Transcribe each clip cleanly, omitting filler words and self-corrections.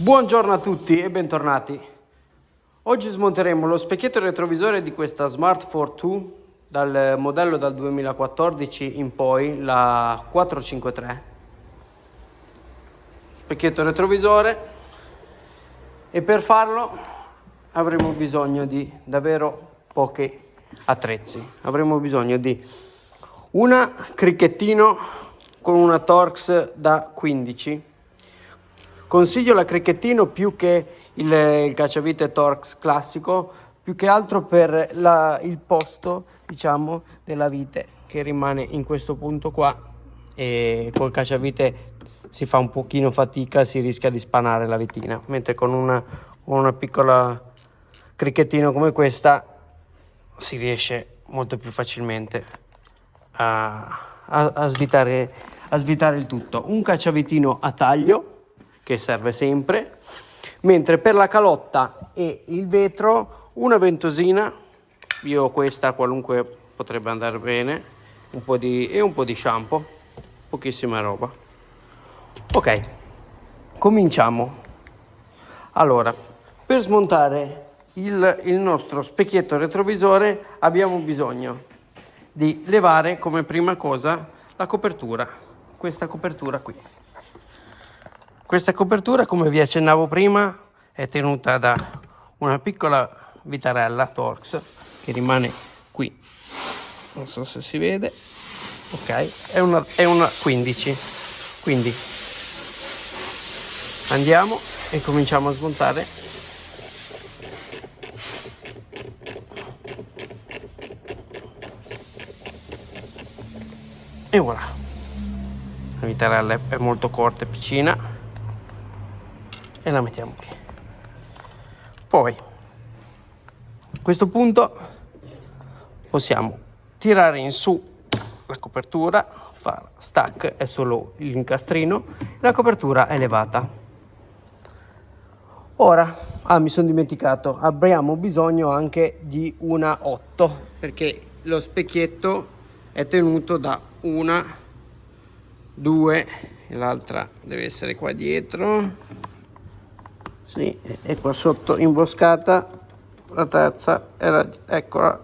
Buongiorno a tutti e bentornati. Oggi smonteremo lo specchietto retrovisore di questa Smart 4 dal modello dal 2014 in poi, la 453. Specchietto retrovisore, e per farlo avremo bisogno di davvero pochi attrezzi. Avremo bisogno di una cricchettino con una Torx da 15. Consiglio la cricchettino più che il cacciavite Torx classico, più che altro per il posto, diciamo, della vite che rimane in questo punto qua, e col cacciavite si fa un pochino fatica, si rischia di spanare la vitina, mentre con una piccola cricchettino come questa si riesce molto più facilmente a svitare il tutto. Un cacciavitino a taglio che serve sempre, mentre per la calotta e il vetro una ventosina. Io ho questa, qualunque potrebbe andare bene, un po' di shampoo, pochissima roba. Ok, cominciamo. Allora, per smontare il nostro specchietto retrovisore abbiamo bisogno di levare come prima cosa la copertura, questa copertura qui. Questa copertura, come vi accennavo prima, è tenuta da una piccola vitarella Torx che rimane qui, non so se si vede, ok, è una 15, quindi andiamo e cominciamo a smontare. E voilà, la vitarella è molto corta e piccina, e la mettiamo qui. Poi a questo punto possiamo tirare in su la copertura, fare stack, è solo l'incastrino, la copertura è levata. Ora, mi sono dimenticato, abbiamo bisogno anche di una 8, perché lo specchietto è tenuto da una, due, e l'altra deve essere qua dietro. Sì, è qua sotto imboscata, la terza era, eccola,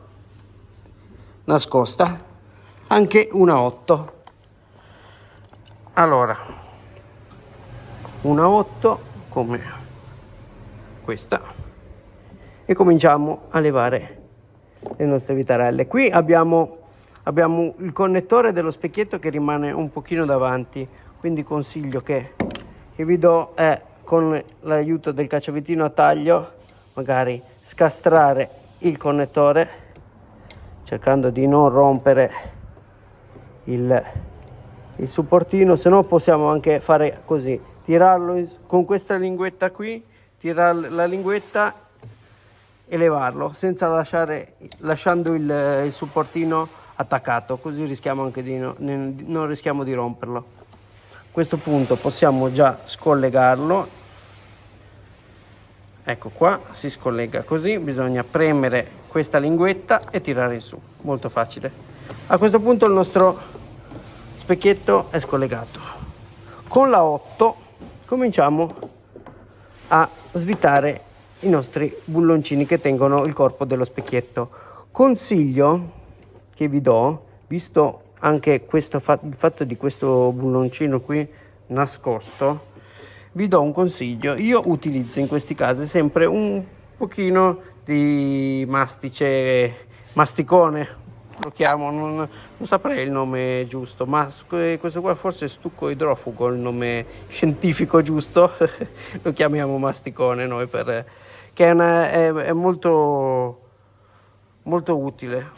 nascosta, anche una 8. Allora, una 8 come questa, e cominciamo a levare le nostre vitarelle. Qui abbiamo il connettore dello specchietto che rimane un pochino davanti, quindi consiglio che vi do è, con l'aiuto del cacciavitino a taglio, magari scastrare il connettore cercando di non rompere il supportino, se no possiamo anche fare così, tirarlo con questa linguetta qui, tirare la linguetta e levarlo senza lasciando il supportino attaccato, così rischiamo anche non rischiamo di romperlo. A questo punto possiamo già scollegarlo. Ecco qua, si scollega così, bisogna premere questa linguetta e tirare in su, molto facile. A questo punto il nostro specchietto è scollegato. Con la 8 cominciamo a svitare i nostri bulloncini che tengono il corpo dello specchietto. Consiglio che vi do, visto anche il fatto di questo bulloncino qui nascosto, vi do un consiglio. Io utilizzo in questi casi sempre un pochino di masticone, lo chiamo, non saprei il nome giusto, ma questo qua forse è stucco idrofugo, il nome scientifico giusto. Lo chiamiamo masticone noi, che è molto molto utile.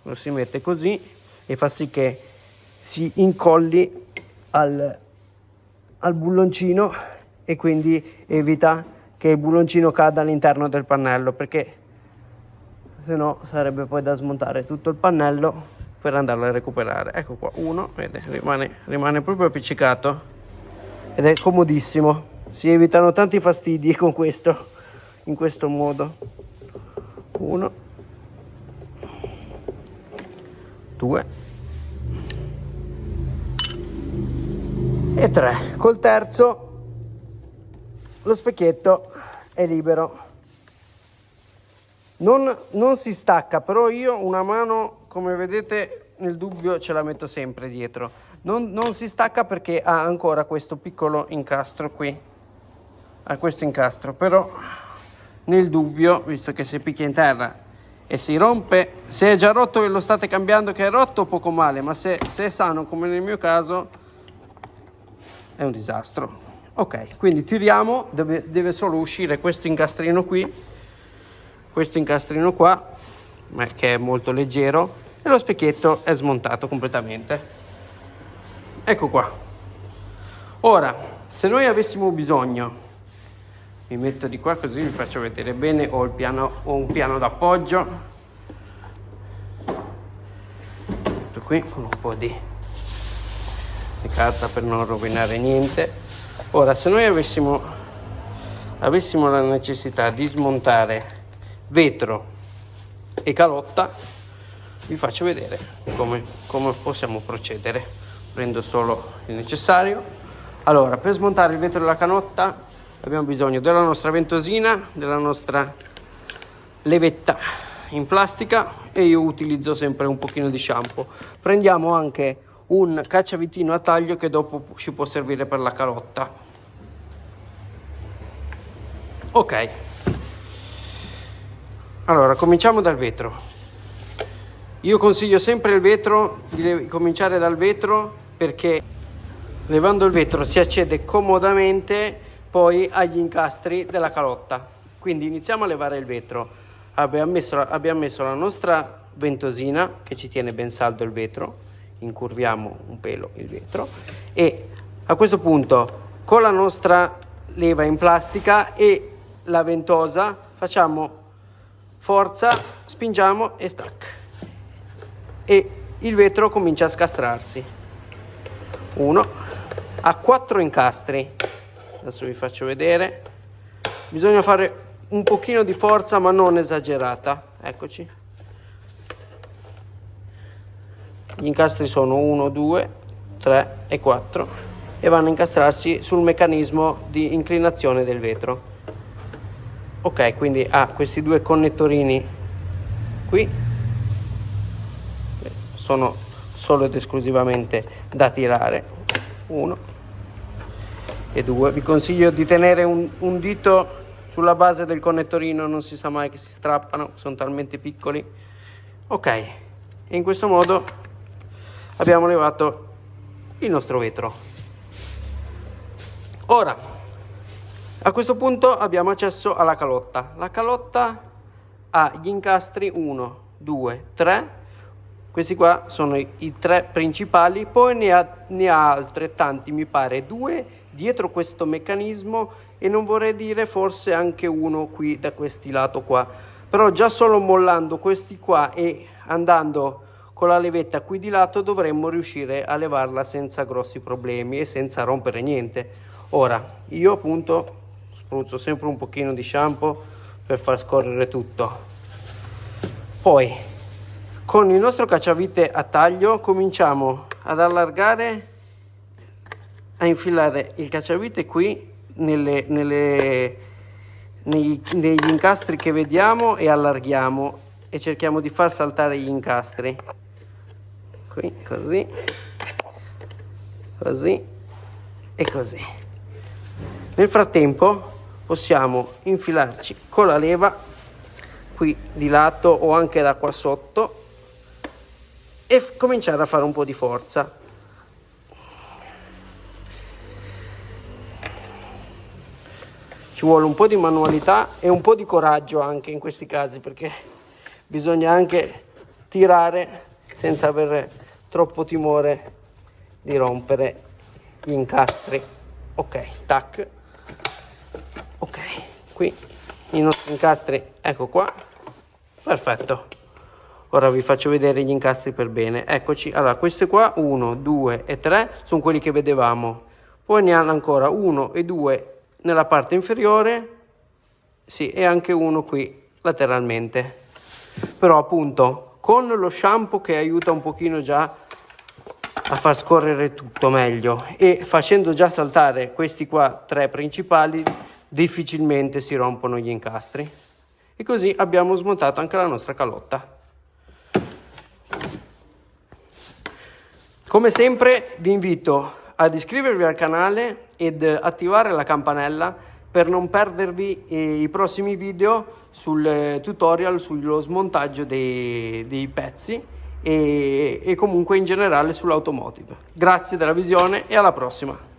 Lo si mette così e fa sì che si incolli al bulloncino, e quindi evita che il bulloncino cada all'interno del pannello, perché se no sarebbe poi da smontare tutto il pannello per andarlo a recuperare. Ecco qua, uno, vede, rimane proprio appiccicato ed è comodissimo, si evitano tanti fastidi con questo, in questo modo. 1, 2 e 3. Col terzo lo specchietto è libero, non si stacca, però io una mano, come vedete, nel dubbio ce la metto sempre dietro. Non si stacca perché ha ancora questo piccolo incastro qui, ha questo incastro, però nel dubbio, visto che si picchia in terra e si rompe, se è già rotto e lo state cambiando che è rotto, poco male, ma se è sano come nel mio caso è un disastro. Ok, quindi tiriamo, deve solo uscire questo incastrino qui, questo incastrino qua, che è molto leggero, e lo specchietto è smontato completamente. Ecco qua. Ora, se noi avessimo bisogno, mi metto di qua così vi faccio vedere bene, ho un piano d'appoggio, tutto qui con un po' di carta per non rovinare niente. Ora, se noi avessimo la necessità di smontare vetro e calotta, vi faccio vedere come possiamo procedere. Prendo solo il necessario. Allora, per smontare il vetro e la calotta abbiamo bisogno della nostra ventosina, della nostra levetta in plastica, e io utilizzo sempre un pochino di shampoo. Prendiamo anche un cacciavitino a taglio che dopo ci può servire per la calotta. Ok, allora cominciamo dal vetro. Io consiglio sempre il vetro, di cominciare dal vetro, perché levando il vetro si accede comodamente poi agli incastri della calotta. Quindi iniziamo a levare il vetro. Abbiamo messo la nostra ventosina che ci tiene ben saldo il vetro, incurviamo un pelo il vetro, e a questo punto con la nostra leva in plastica e la ventosa facciamo forza, spingiamo e stacca, e il vetro comincia a scastrarsi. Ha 4 incastri, adesso vi faccio vedere, bisogna fare un pochino di forza ma non esagerata. Eccoci, gli incastri sono 1, 2, 3 e 4 e vanno a incastrarsi sul meccanismo di inclinazione del vetro. Ok, quindi ha questi 2 connettorini qui, sono solo ed esclusivamente da tirare. 1 e 2. Vi consiglio di tenere un dito sulla base del connettorino, non si sa mai che si strappano, sono talmente piccoli. Ok, e in questo modo abbiamo levato il nostro vetro. Ora, a questo punto abbiamo accesso alla calotta. La calotta ha gli incastri 1, 2, 3. Questi qua sono i 3 principali, poi ne ha altrettanti, mi pare 2 dietro questo meccanismo, e non vorrei dire forse anche uno qui da questi lato qua. Però già solo mollando questi qua e andando con la levetta qui di lato dovremmo riuscire a levarla senza grossi problemi e senza rompere niente. Ora, io appunto spruzzo sempre un pochino di shampoo per far scorrere tutto. Poi con il nostro cacciavite a taglio cominciamo ad allargare, a infilare il cacciavite qui negli incastri che vediamo, e allarghiamo e cerchiamo di far saltare gli incastri. Qui, così e così. Nel frattempo possiamo infilarci con la leva qui di lato o anche da qua sotto e cominciare a fare un po' di forza. Ci vuole un po' di manualità e un po' di coraggio anche in questi casi, perché bisogna anche tirare senza avere troppo timore di rompere gli incastri. Ok, tac. Ok, qui i nostri incastri, ecco qua, perfetto. Ora vi faccio vedere gli incastri per bene. Eccoci, allora questi qua 1, 2 e 3 sono quelli che vedevamo, poi ne hanno ancora 1 e 2 nella parte inferiore, sì, e anche uno qui lateralmente. Però appunto con lo shampoo che aiuta un pochino già a far scorrere tutto meglio, e facendo già saltare questi qua 3 principali, difficilmente si rompono gli incastri. E così abbiamo smontato anche la nostra calotta. Come sempre vi invito ad iscrivervi al canale ed attivare la campanella per non perdervi i prossimi video sul tutorial sullo smontaggio dei pezzi e comunque in generale sull'automotive. Grazie della visione e alla prossima!